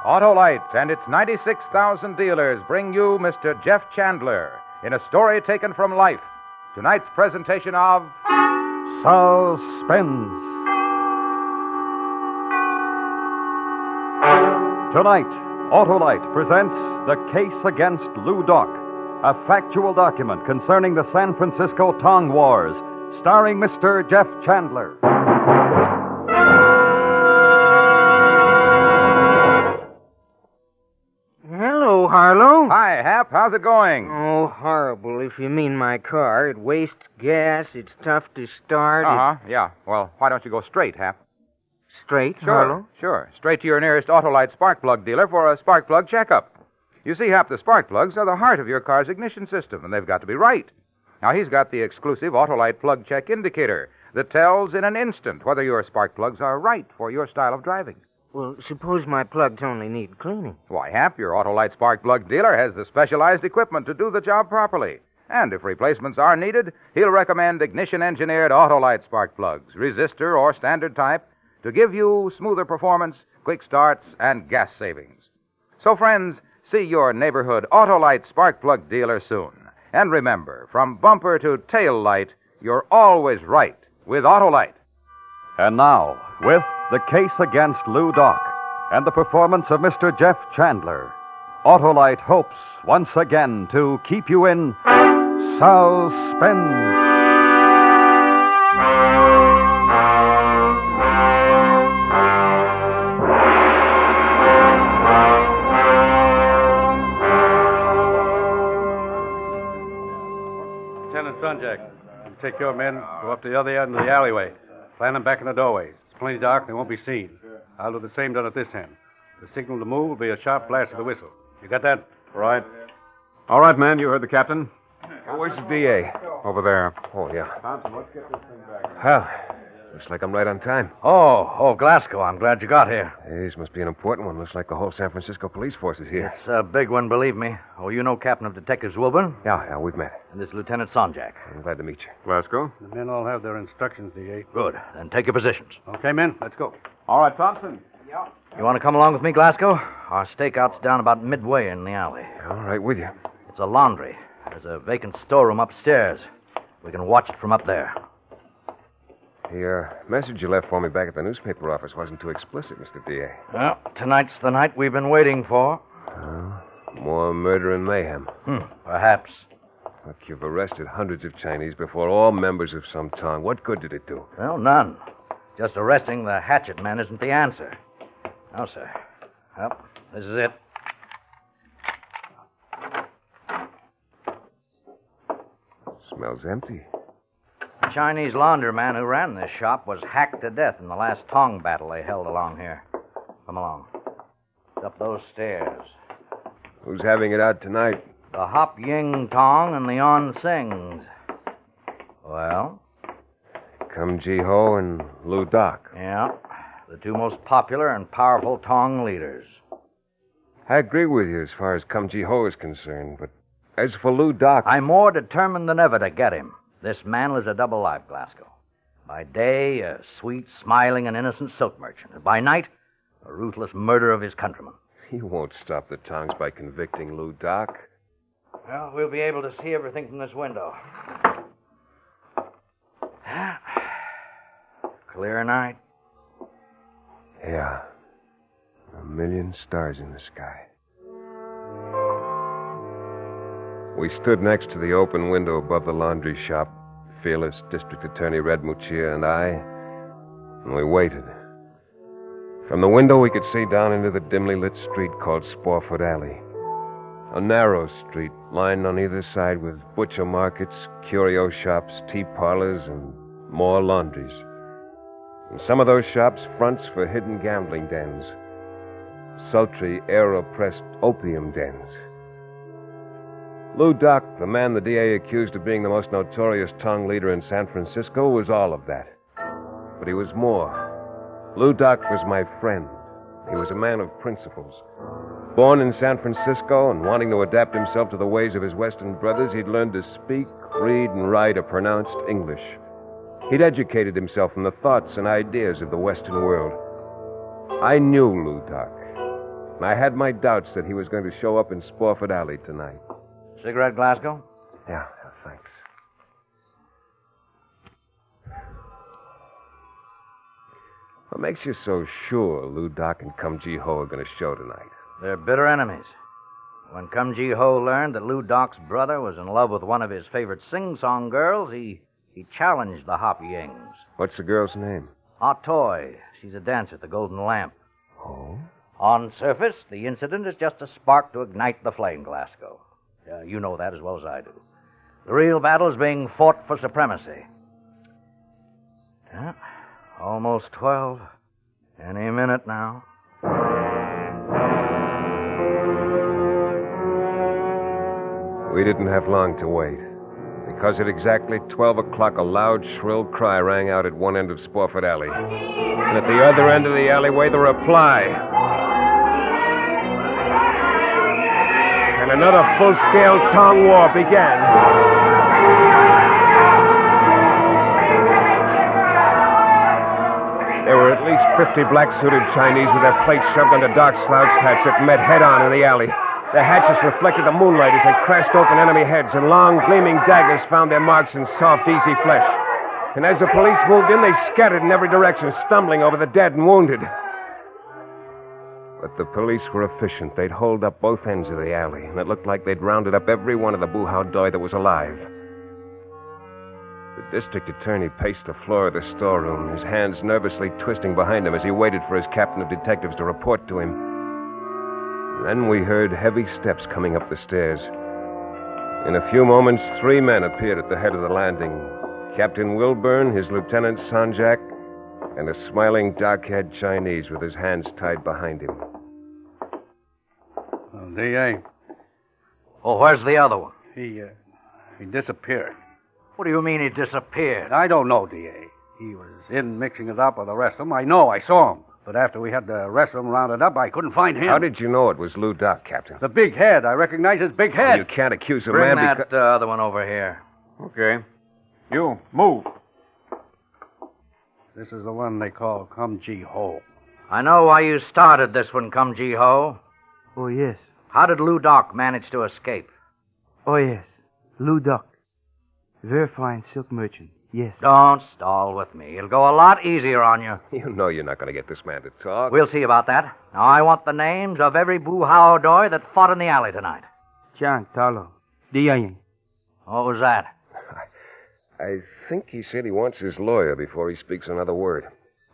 Autolite and its 96,000 dealers bring you Mr. Jeff Chandler in a story taken from life. Tonight's presentation of Suspense. Tonight, Autolite presents The Case Against Lou Doc, a factual document concerning the San Francisco Tong Wars, starring Mr. Jeff Chandler. Hello, Harlow. Hi, Hap. How's it going? Oh, horrible, if you mean my car. It wastes gas. It's tough to start. Yeah. Well, why don't you go straight, Hap? Straight, Harlow? Sure. Straight to your nearest Autolite spark plug dealer for a spark plug checkup. You see, Hap, the spark plugs are the heart of your car's ignition system, and they've got to be right. Now, he's got the exclusive Autolite plug check indicator that tells in an instant whether your spark plugs are right for your style of driving. Well, suppose my plugs only need cleaning. Why, Hap, your Autolite spark plug dealer has the specialized equipment to do the job properly. And if replacements are needed, he'll recommend ignition-engineered Autolite spark plugs, resistor or standard type, to give you smoother performance, quick starts, and gas savings. So, friends, see your neighborhood Autolite spark plug dealer soon. And remember, from bumper to tail light, you're always right with Autolite. And now, with The Case Against Lou Doc and the performance of Mr. Jeff Chandler, Autolite hopes once again to keep you in suspense. Lieutenant Sunjack, you take your men, go up to the other end of the alleyway. Plant them back in the doorway. It's plenty dark, they won't be seen. I'll do the same down at this end. The signal to move will be a sharp blast of the whistle. You got that? Right. All right, man, you heard the captain. Where's the DA? Over there. Oh, yeah. Thompson, let's get this thing back. Well, looks like I'm right on time. Oh, Glasgow, I'm glad you got here. This must be an important one. Looks like the whole San Francisco police force is here. It's a big one, believe me. Oh, you know Captain of Detectives Wilburn? Yeah, we've met. And this Lieutenant Sonjak. I'm glad to meet you. Glasgow. The men all have their instructions, DA. Good. Then take your positions. Okay, men, let's go. All right, Thompson. You want to come along with me, Glasgow? Our stakeout's down about midway in the alley. All right, with you. It's a laundry. There's a vacant storeroom upstairs. We can watch it from up there. The message you left for me back at the newspaper office wasn't too explicit, Mr. D.A. Well, tonight's the night we've been waiting for. More murder and mayhem. Perhaps. Look, you've arrested hundreds of Chinese before, all members of some Tong. What good did it do? Well, none. Just arresting the hatchet man isn't the answer. No, sir. Well, this is it. Smells empty. The Chinese laundryman who ran this shop was hacked to death in the last Tong battle they held along here. Come along. It's up those stairs. Who's having it out tonight? The Hop Ying Tong and the On Sings. Well? Kum Ji Ho and Lou Doc. Yeah. The two most popular and powerful Tong leaders. I agree with you as far as Kum Ji Ho is concerned, but as for Lou Doc... I'm more determined than ever to get him. This man lives a double life, Glasgow. By day, a sweet, smiling, and innocent silk merchant. And by night, a ruthless murderer of his countrymen. He won't stop the Tongs by convicting Lou Doc. Well, we'll be able to see everything from this window. Clear night. Yeah. 1,000,000 stars in the sky. We stood next to the open window above the laundry shop, fearless District Attorney Red Muccia and I, and we waited. From the window, we could see down into the dimly lit street called Sporefoot Alley. A narrow street lined on either side with butcher markets, curio shops, tea parlors, and more laundries. And some of those shops, fronts for hidden gambling dens, sultry, air-oppressed opium dens. Lou Doc, the man the DA accused of being the most notorious Tong leader in San Francisco, was all of that. But he was more. Lou Doc was my friend. He was a man of principles. Born in San Francisco and wanting to adapt himself to the ways of his Western brothers, he'd learned to speak, read, and write a pronounced English. He'd educated himself in the thoughts and ideas of the Western world. I knew Lou Doc. And I had my doubts that he was going to show up in Spofford Alley tonight. Cigarette, Glasgow? Yeah, thanks. What makes you so sure Lou Doc and Cum Ji Ho are going to show tonight? They're bitter enemies. When Cum Ji Ho learned that Lou Doc's brother was in love with one of his favorite sing-song girls, he challenged the Hop Yings. What's the girl's name? Toy. She's a dancer at the Golden Lamp. Oh? On surface, the incident is just a spark to ignite the flame, Glasgow. You know that as well as I do. The real battle is being fought for supremacy. Yeah, almost 12. Any minute now. We didn't have long to wait. Because at exactly 12 o'clock, a loud, shrill cry rang out at one end of Spofford Alley. And at the other end of the alleyway, the reply. And another full-scale Tong War began. There were at least 50 black-suited Chinese with their plates shoved under dark slouched hats that met head-on in the alley. Their hatches reflected the moonlight as they crashed open enemy heads, and long, gleaming daggers found their marks in soft, easy flesh. And as the police moved in, they scattered in every direction, stumbling over the dead and wounded. But the police were efficient. They'd holed up both ends of the alley, and it looked like they'd rounded up every one of the boo-how doi that was alive. The district attorney paced the floor of the storeroom, his hands nervously twisting behind him as he waited for his captain of detectives to report to him. Then we heard heavy steps coming up the stairs. In a few moments, 3 men appeared at the head of the landing. Captain Wilburn, his Lieutenant Sanjak, and a smiling, dark-haired Chinese with his hands tied behind him. D.A. Oh, where's the other one? He disappeared. What do you mean he disappeared? I don't know, D.A. He was in mixing it up with the rest of them. I know, I saw him. But after we had the rest of them rounded up, I couldn't find him. How did you know it was Lou Doc, Captain? The big head. I recognize his big head. You can't accuse a Bring man that other one over here. Okay. You, move. This is the one they call Cum Ji Ho. I know why you started this one, Cum Ji Ho. Oh, yes. How did Lou Doc manage to escape? Oh, yes. Lou Doc. Very fine silk merchant. Yes. Don't stall with me. It'll go a lot easier on you. You know you're not going to get this man to talk. We'll see about that. Now, I want the names of every boo-how doi that fought in the alley tonight. Chang, Talo, Diang. What was that? I think he said he wants his lawyer before he speaks another word.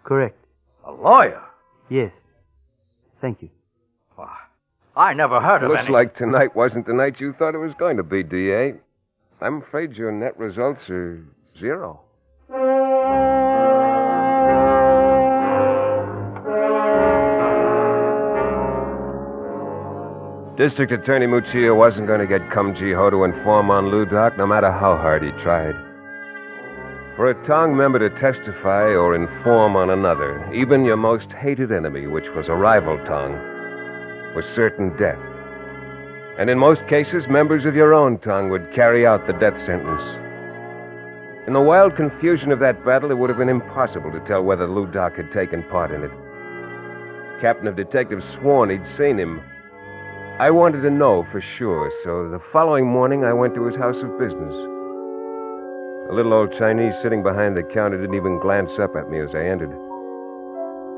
Correct. A lawyer? Yes. Thank you. Well, I never heard of Looks any... like tonight wasn't the night you thought it was going to be, D.A. I'm afraid your net results are 0. District Attorney Muccia wasn't going to get Cum Ji Ho to inform on Lou Doc, no matter how hard he tried. For a Tong member to testify or inform on another, even your most hated enemy, which was a rival Tong, was certain death. And in most cases, members of your own Tong would carry out the death sentence. In the wild confusion of that battle, it would have been impossible to tell whether Lou Doc had taken part in it. Captain of Detectives sworn he'd seen him. I wanted to know for sure, so the following morning I went to his house of business. The little old Chinese sitting behind the counter didn't even glance up at me as I entered.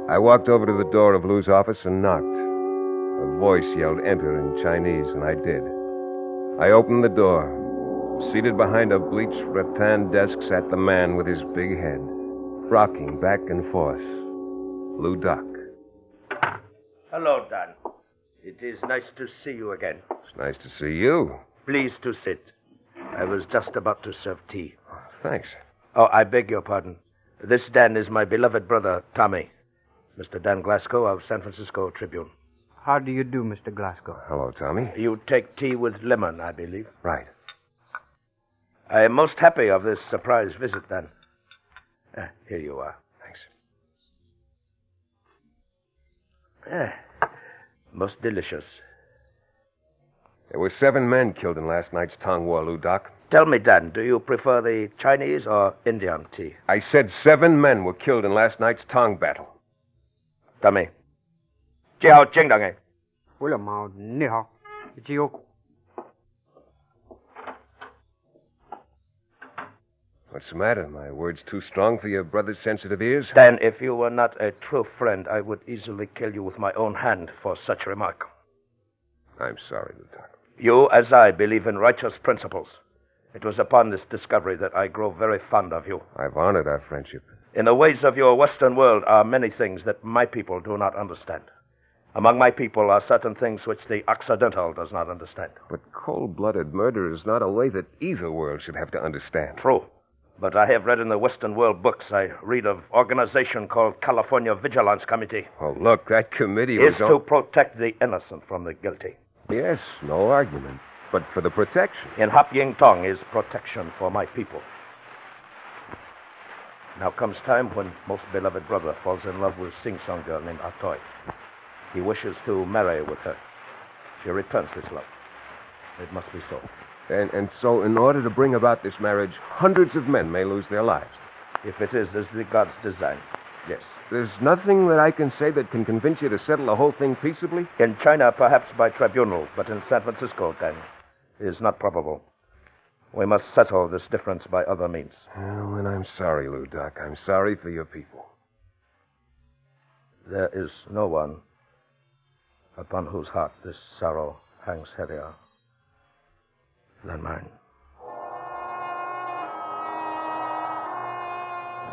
I walked over to the door of Lou's office and knocked. A voice yelled, "Enter," in Chinese, and I did. I opened the door. Seated behind a bleached rattan desk sat the man with his big head, rocking back and forth. Lou Doc. Hello, Dan. It is nice to see you again. It's nice to see you. Please to sit. I was just about to serve tea. Thanks. Oh, I beg your pardon. This Dan is my beloved brother, Tommy. Mr. Dan Glasgow of San Francisco Tribune. How do you do, Mr. Glasgow? Hello, Tommy. You take tea with lemon, I believe. Right. I am most happy of this surprise visit, Dan. Here you are. Thanks. Most delicious. There were 7 men killed in last night's Tong War, Lou Doc. Tell me, Dan, do you prefer the Chinese or Indian tea? I said 7 men were killed in last night's Tong battle. Tommy. Jiao Jingdang. 为了嘛，你好，只有。 What's the matter? My words too strong for your brother's sensitive ears? Dan, if you were not a true friend, I would easily kill you with my own hand for such remark. I'm sorry, Lieutenant. You, as I, believe in righteous principles. It was upon this discovery that I grow very fond of you. I've honored our friendship. In the ways of your Western world are many things that my people do not understand. Among my people are certain things which the Occidental does not understand. But cold-blooded murder is not a way that either world should have to understand. True. But I have read in the Western world books, I read of organization called California Vigilance Committee. Oh, look, that committee is to protect the innocent from the guilty. Yes, no argument. But for the protection. In Hop Ying Tong is protection for my people. Now comes time when most beloved brother falls in love with sing-song girl named Atoy. He wishes to marry with her. She returns his love. It must be so. And so, in order to bring about this marriage, hundreds of men may lose their lives. If it is as the gods design, yes. There's nothing that I can say that can convince you to settle the whole thing peaceably? In China, perhaps by tribunal, but in San Francisco, then, it is not probable. We must settle this difference by other means. Oh, and I'm sorry, Lou Doc. I'm sorry for your people. There is no one upon whose heart this sorrow hangs heavier than mine.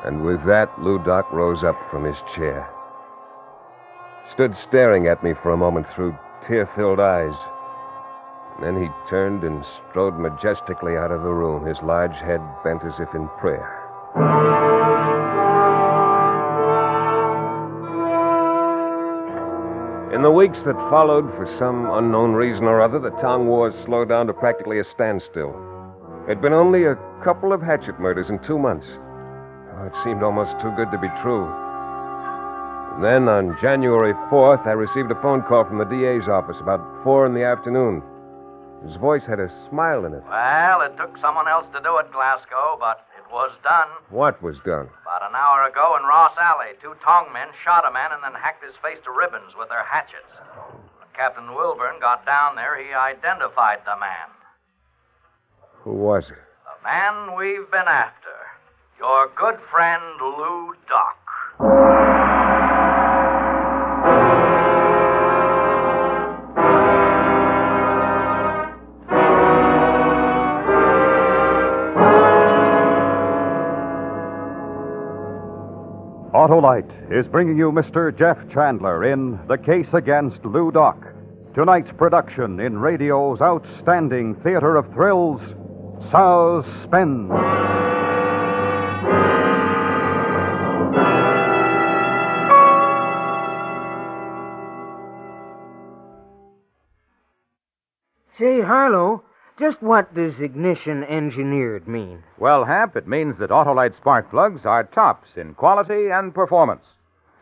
And with that, Lou Doc rose up from his chair, stood staring at me for a moment through tear-filled eyes. Then he turned and strode majestically out of the room, his large head bent as if in prayer. In the weeks that followed, for some unknown reason or other, the Tong War slowed down to practically a standstill. There'd been only a couple of hatchet murders in 2 months. Oh, it seemed almost too good to be true. And then, on January 4th, I received a phone call from the DA's office about 4 in the afternoon. His voice had a smile in it. Well, it took someone else to do it, Glasgow, but it was done. What was done? About an hour ago in Ross Alley, 2 Tong men shot a man and then hacked his face to ribbons with their hatchets. When Captain Wilburn got down there, he identified the man. Who was it? The man we've been after. Your good friend, Lou Doc. Autolite is bringing you Mr. Jeff Chandler in The Case Against Lou Doc. Tonight's production in radio's outstanding theater of thrills, Suspense. Say, Harlow, just what does ignition engineered mean? Well, Hap, it means that Autolite spark plugs are tops in quality and performance.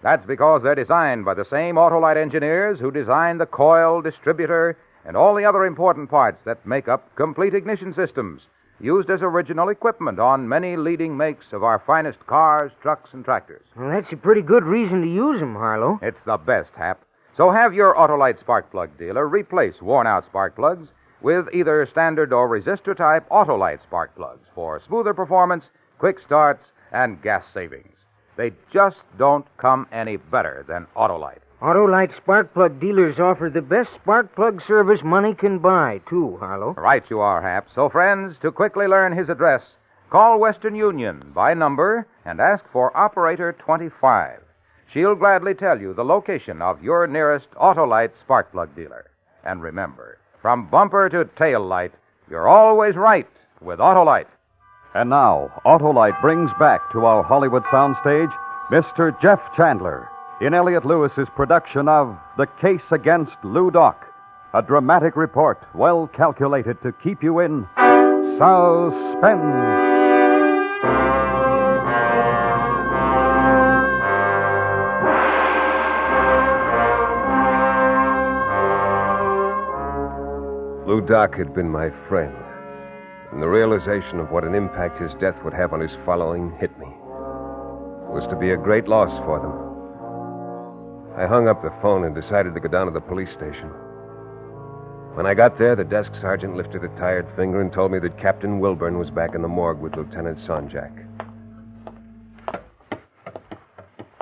That's because they're designed by the same Autolite engineers who designed the coil, distributor, and all the other important parts that make up complete ignition systems, used as original equipment on many leading makes of our finest cars, trucks, and tractors. Well, that's a pretty good reason to use them, Harlow. It's the best, Hap. So have your Autolite spark plug dealer replace worn-out spark plugs with either standard or resistor-type Autolite spark plugs for smoother performance, quick starts, and gas savings. They just don't come any better than Autolite. Autolite spark plug dealers offer the best spark plug service money can buy, too, Harlow. Right you are, Hap. So, friends, to quickly learn his address, call Western Union by number and ask for Operator 25. She'll gladly tell you the location of your nearest Autolite spark plug dealer. And remember, from bumper to tail light, you're always right with Autolite. And now, Autolite brings back to our Hollywood soundstage Mr. Jeff Chandler in Elliot Lewis's production of The Case Against Lou Doc, a dramatic report well calculated to keep you in suspense. Lou Doc had been my friend, and the realization of what an impact his death would have on his following hit me. It was to be a great loss for them. I hung up the phone and decided to go down to the police station. When I got there, the desk sergeant lifted a tired finger and told me that Captain Wilburn was back in the morgue with Lieutenant Sonjak.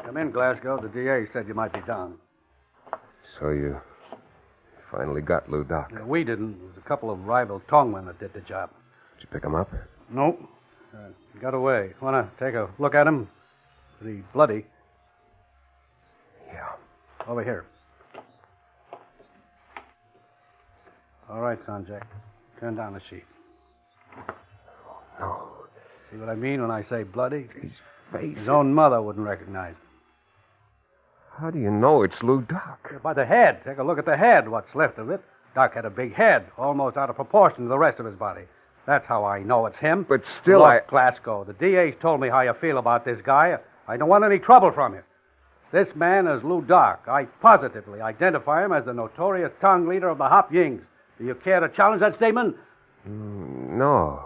Come in, Glasgow. The DA said you might be down. So you finally got Lou Doc. We didn't. It was a couple of rival Tongmen that did the job. Did you pick him up? Nope. He got away. Want to take a look at him? Pretty bloody. Yeah. Over here. All right, Sonjak. Turn down the sheet. No. See what I mean when I say bloody? His face. His own mother wouldn't recognize him. How do you know it's Lou Doc? By the head. Take a look at the head, what's left of it. Doc had a big head, almost out of proportion to the rest of his body. That's how I know it's him. But still, Look, Glasgow, the DA's told me how you feel about this guy. I don't want any trouble from you. This man is Lou Doc. I positively identify him as the notorious Tong leader of the Hop Yings. Do you care to challenge that statement? No.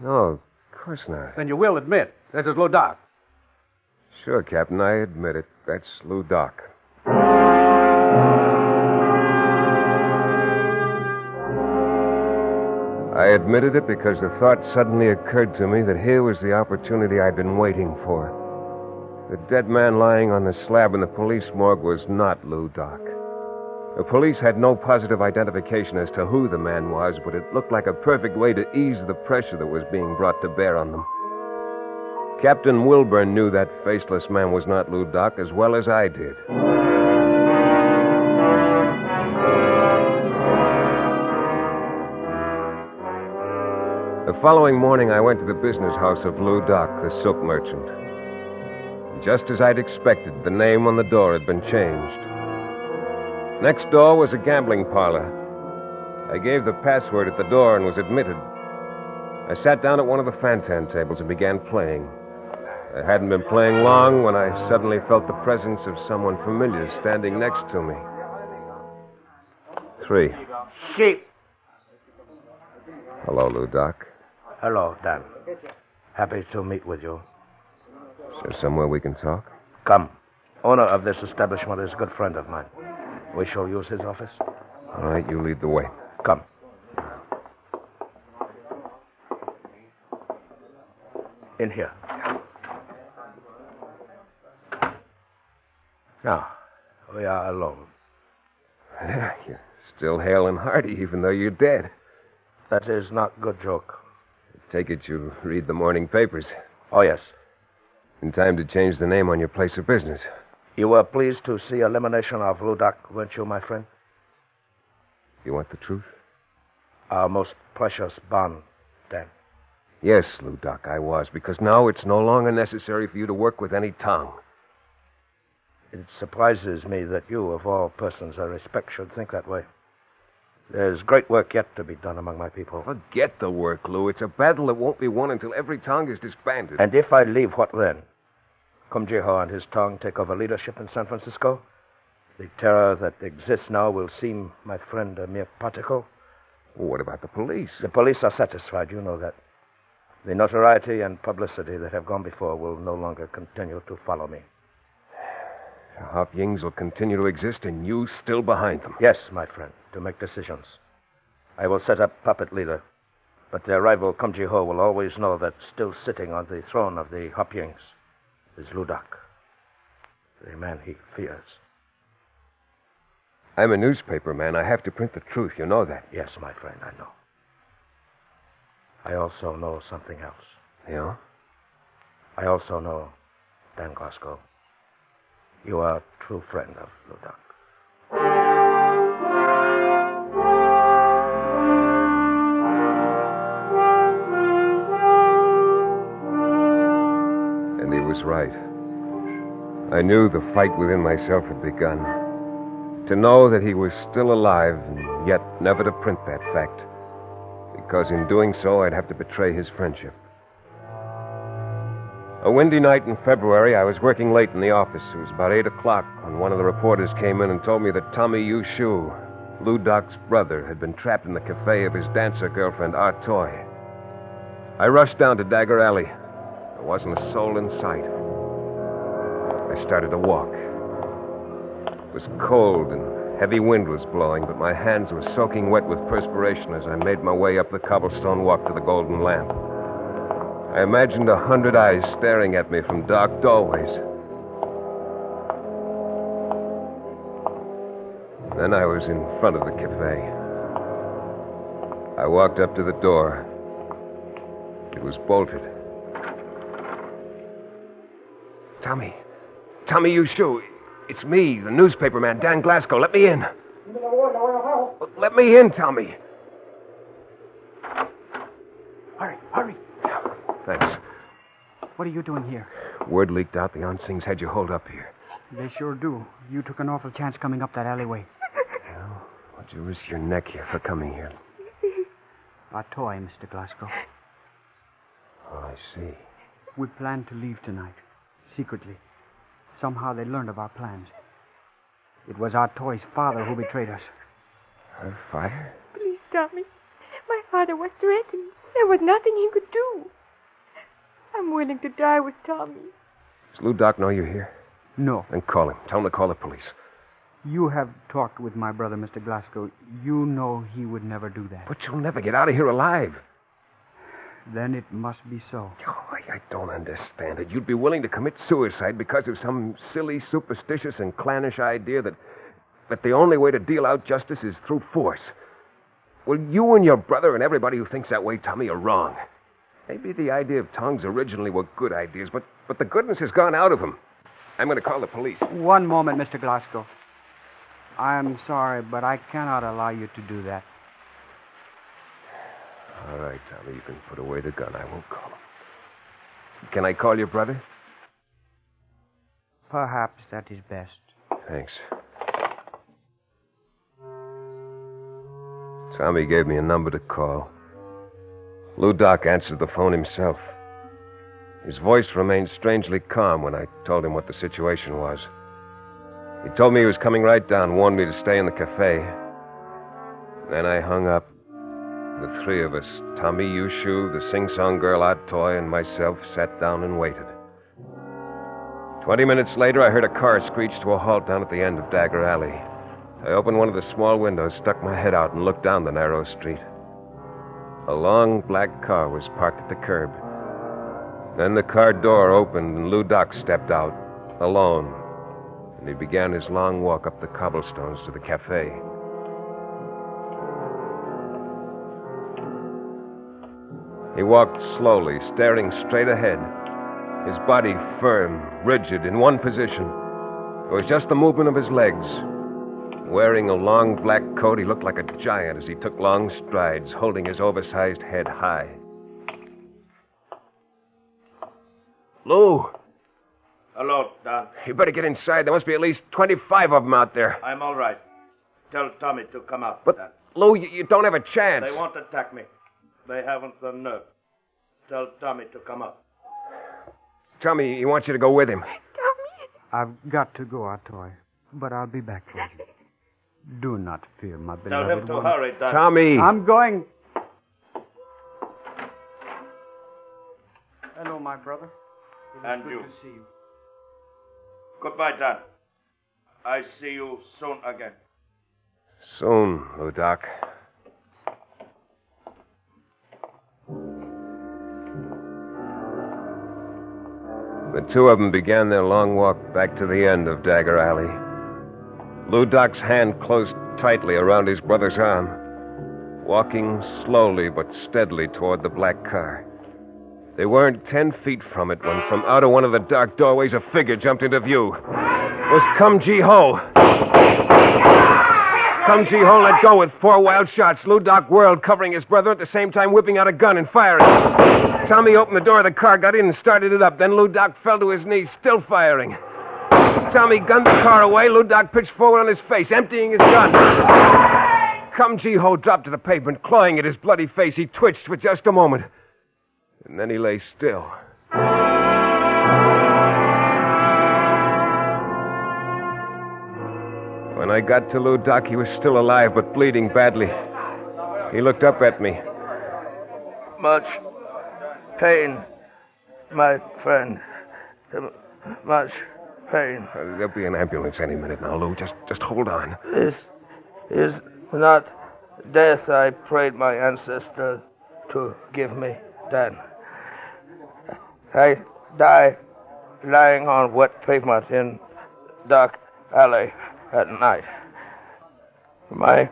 No, of course not. Then you will admit this is Lou Doc. Sure, Captain, I admit it. That's Lou Doc. I admitted it because the thought suddenly occurred to me that here was the opportunity I'd been waiting for. The dead man lying on the slab in the police morgue was not Lou Doc. The police had no positive identification as to who the man was, but it looked like a perfect way to ease the pressure that was being brought to bear on them. Captain Wilburn knew that faceless man was not Lou Doc as well as I did. The following morning, I went to the business house of Lou Doc, the silk merchant. Just as I'd expected, the name on the door had been changed. Next door was a gambling parlor. I gave the password at the door and was admitted. I sat down at one of the fantan tables and began playing. I hadn't been playing long when I suddenly felt the presence of someone familiar standing next to me. 3. Sheep. Hello, Lou Doc. Hello, Dan. Happy to meet with you. Is there somewhere we can talk? Come. Owner of this establishment is a good friend of mine. We shall use his office. All right, you lead the way. Come. In here. Now, we are alone. You're still hale and hearty, even though you're dead. That is not good joke. Take it you read the morning papers. Oh, yes. In time to change the name on your place of business. You were pleased to see elimination of Lou Doc, weren't you, my friend? You want the truth? Our most precious bond, Dan. Yes, Lou Doc, I was, because now it's no longer necessary for you to work with any tongue. It surprises me that you, of all persons I respect, should think that way. There's great work yet to be done among my people. Forget the work, Lou. It's a battle that won't be won until every tongue is disbanded. And if I leave, what then? Kumjiho and his tongue take over leadership in San Francisco? The terror that exists now will seem, my friend, a mere particle? Well, what about the police? The police are satisfied, you know that. The notoriety and publicity that have gone before will no longer continue to follow me. The Hop Yings will continue to exist, and you still behind them. Yes, my friend, to make decisions. I will set up puppet leader, but their rival Kumjiho will always know that still sitting on the throne of the Hop Yings is Lou Doc, the man he fears. I'm a newspaper man. I have to print the truth. You know that. Yes, my friend, I know. I also know something else. Yeah? I also know, Dan Glasgow, you are a true friend of Lou Doc. And he was right. I knew the fight within myself had begun. To know that he was still alive, and yet never to print that fact. Because in doing so, I'd have to betray his friendship. A windy night in February, I was working late in the office. It was about 8 o'clock when one of the reporters came in and told me that Tommy Yu Shu, Lou Doc's brother, had been trapped in the cafe of his dancer girlfriend, Toy. I rushed down to Dagger Alley. There wasn't a soul in sight. I started to walk. It was cold and Heavy wind was blowing, but my hands were soaking wet with perspiration as I made my way up the cobblestone walk to the Golden Lamp. I imagined 100 eyes staring at me from dark doorways. Then I was in front of the cafe. I walked up to the door. It was bolted. Tommy, you shoe. It's me, the newspaper man, Dan Glasgow. Let me in. Let me in, Tommy. Hurry. Thanks. What are you doing here? Word leaked out the Onsings had you holed up here. They sure do. You took an awful chance coming up that alleyway. Well, what'd you risk your neck here for coming here? A toy, Mr. Glasgow. Oh, I see. We planned to leave tonight, secretly. Somehow they learned of our plans. It was our toy's father who betrayed us. Her fire? Please, Tommy. My father was threatened. There was nothing he could do. I'm willing to die with Tommy. Does Lou Doc know you're here? No. Then call him. Tell him to call the police. You have talked with my brother, Mr. Glasgow. You know he would never do that. But you'll never get out of here alive. Then it must be so. Oh, I don't understand it. You'd be willing to commit suicide because of some silly, superstitious, and clannish idea that the only way to deal out justice is through force. Well, you and your brother and everybody who thinks that way, Tommy, are wrong. Maybe the idea of tongues originally were good ideas, but the goodness has gone out of them. I'm going to call the police. One moment, Mr. Glasgow. I'm sorry, but I cannot allow you to do that. All right, Tommy, you can put away the gun. I won't call him. Can I call your brother? Perhaps that is best. Thanks. Tommy gave me a number to call. Lou Doc answered the phone himself. His voice remained strangely calm when I told him what the situation was. He told me he was coming right down, warned me to stay in the cafe. Then I hung up. The three of us, Tommy Yushu, the sing-song girl Odd Toy, and myself, sat down and waited. 20 minutes later, I heard a car screech to a halt down at the end of Dagger Alley. I opened one of the small windows, stuck my head out, and looked down the narrow street. A long black car was parked at the curb. Then the car door opened, and Lou Doc stepped out, alone, and he began his long walk up the cobblestones to the cafe. He walked slowly, staring straight ahead, his body firm, rigid, in one position. It was just the movement of his legs. Wearing a long black coat, he looked like a giant as he took long strides, holding his oversized head high. Lou! Hello, Don. You better get inside. There must be at least 25 of them out there. I'm all right. Tell Tommy to come out. But, Don. Lou, you don't have a chance. They won't attack me. They haven't the nerve. Tell Tommy to come up. Tommy, he wants you to go with him. Tommy! I've got to go, Atoy, but I'll be back for you. Do not fear, my beloved Tell him to one. hurry, Don. Tommy! I'm going. Hello, my brother. It is And good you. to see you. Goodbye, Don. I see you soon again. Soon, Lou Doc. The two of them began their long walk back to the end of Dagger Alley. Lou Doc's hand closed tightly around his brother's arm, walking slowly but steadily toward the black car. They weren't 10 feet from it when from out of one of the dark doorways a figure jumped into view. It was Kum Ji-ho. Kum Ji-ho let go with 4 wild shots. Lou Doc whirled, covering his brother, at the same time whipping out a gun and firing. Tommy opened the door of the car, got in and started it up. Then Lou Doc fell to his knees, still firing. Tommy gunned the car away. Lou Doc pitched forward on his face, emptying his gun. Kum Ji-ho dropped to the pavement, clawing at his bloody face. He twitched for just a moment. And then he lay still. When I got to Lou Doc, he was still alive, but bleeding badly. He looked up at me. Much pain, my friend. Much pain. There'll be an ambulance any minute now, Lou. Just hold on. This is not death I prayed my ancestors to give me then. I die lying on wet pavement in dark alley at night. My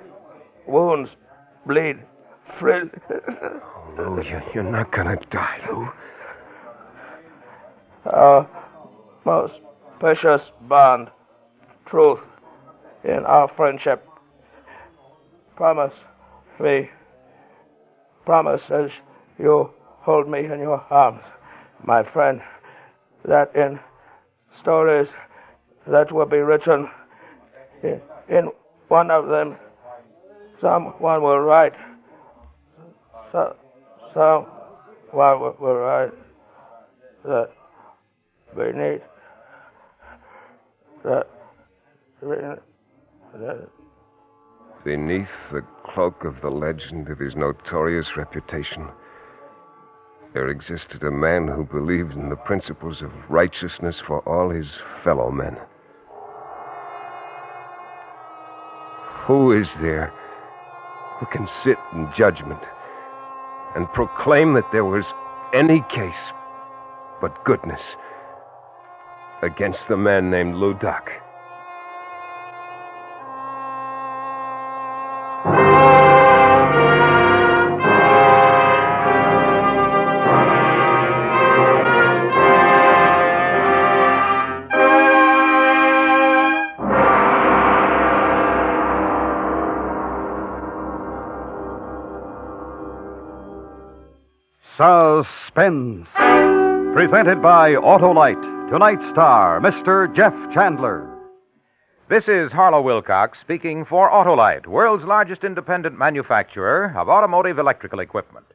wounds bleed freely. Lou, you're not gonna die, Lou. Our most precious bond, truth in our friendship. Promise as you hold me in your arms, my friend, that in stories that will be written, in one of them, someone will write. Someone will write that beneath Beneath the cloak of the legend of his notorious reputation, there existed a man who believed in the principles of righteousness for all his fellow men. Who is there who can sit in judgment and proclaim that there was any case but goodness against the man named Lou Doc? Suspense. Presented by Autolite. Tonight's star, Mr. Jeff Chandler. This is Harlow Wilcox speaking for Autolite, world's largest independent manufacturer of automotive electrical equipment.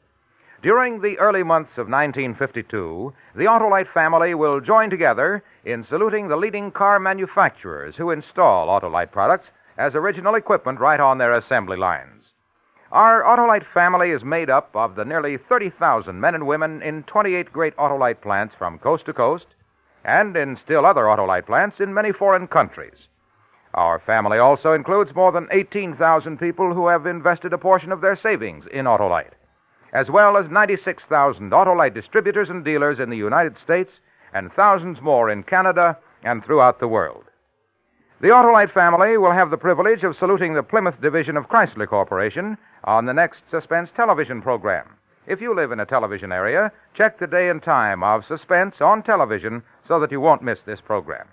During the early months of 1952, the Autolite family will join together in saluting the leading car manufacturers who install Autolite products as original equipment right on their assembly lines. Our Autolite family is made up of the nearly 30,000 men and women in 28 great Autolite plants from coast to coast, and in still other Autolite plants in many foreign countries. Our family also includes more than 18,000 people who have invested a portion of their savings in Autolite, as well as 96,000 Autolite distributors and dealers in the United States and thousands more in Canada and throughout the world. The Autolite family will have the privilege of saluting the Plymouth division of Chrysler Corporation on the next Suspense television program. If you live in a television area, check the day and time of Suspense on television so that you won't miss this program.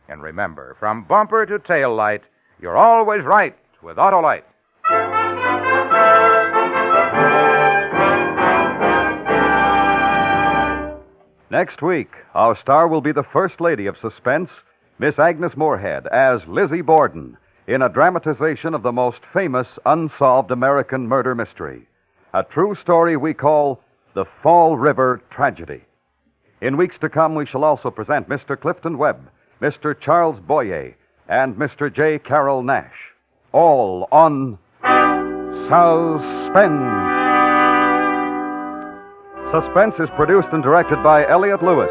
And remember, from bumper to tail light, you're always right with Autolite. Next week, our star will be the First Lady of Suspense, Miss Agnes Moorehead, as Lizzie Borden, in a dramatization of the most famous unsolved American murder mystery, a true story we call The Fall River Tragedy. In weeks to come, we shall also present Mr. Clifton Webb, Mr. Charles Boyer, and Mr. J. Carroll Nash, all on Suspense. Suspense is produced and directed by Elliott Lewis,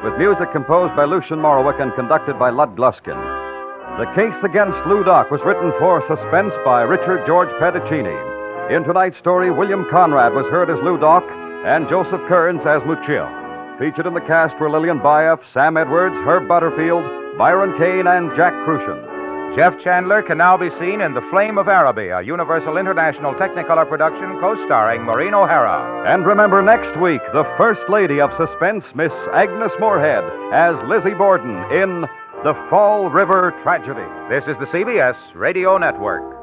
with music composed by Lucien Morawick and conducted by Lud Gluskin. The Case Against Lou Doc was written for Suspense by Richard George Pedicini. In tonight's story, William Conrad was heard as Lou Doc and Joseph Kearns as Muccio. Featured in the cast were Lillian Baeff, Sam Edwards, Herb Butterfield, Byron Kane, and Jack Crucian. Jeff Chandler can now be seen in The Flame of Araby, a Universal International Technicolor production co-starring Maureen O'Hara. And remember, next week, the First Lady of Suspense, Miss Agnes Moorehead, as Lizzie Borden in The Fall River Tragedy. This is the CBS Radio Network.